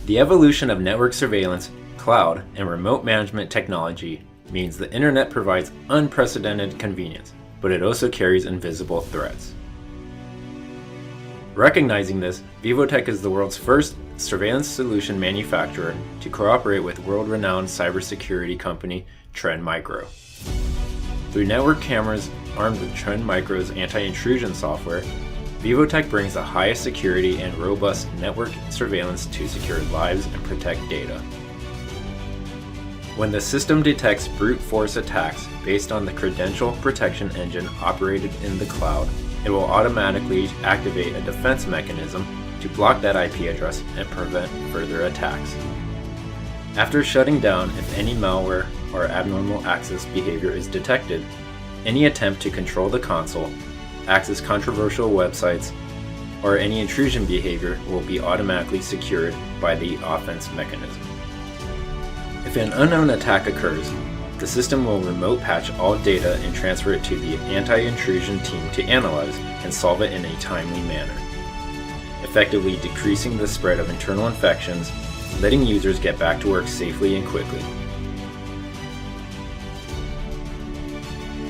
The evolution of network surveillance, cloud, and remote management technology means the internet provides unprecedented convenience, but it also carries invisible threats. Recognizing this, VIVOTEK is the world's first surveillance solution manufacturer to cooperate with world-renowned cybersecurity company Trend Micro. Through network cameras armed with Trend Micro's anti-intrusion software, VIVOTEK brings the highest security and robust network surveillance to secure lives and protect data. When the system detects brute force attacks based on the credential protection engine operated in the cloud, it will automatically activate a defense mechanism to block that IP address and prevent further attacks. After shutting down if any malware or abnormal access behavior is detected, any attempt to control the console, access controversial websites, or any intrusion behavior will be automatically secured by the offense mechanism. If an unknown attack occurs, the system will remote patch all data and transfer it to the anti-intrusion team to analyze and solve it in a timely manner, effectively decreasing the spread of internal infections, letting users get back to work safely and quickly.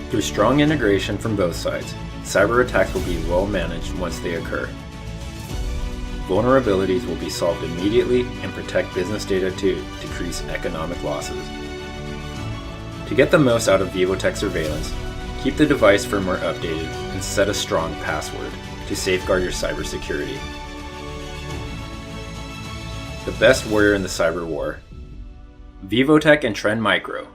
Through strong integration from both sides, cyber attacks will be well managed once they occur. Vulnerabilities will be solved immediately and protect business data to decrease economic losses. To get the most out of VIVOTEK surveillance, keep the device firmware updated and set a strong password to safeguard your cybersecurity. The best warrior in the cyber war. VIVOTEK and Trend Micro.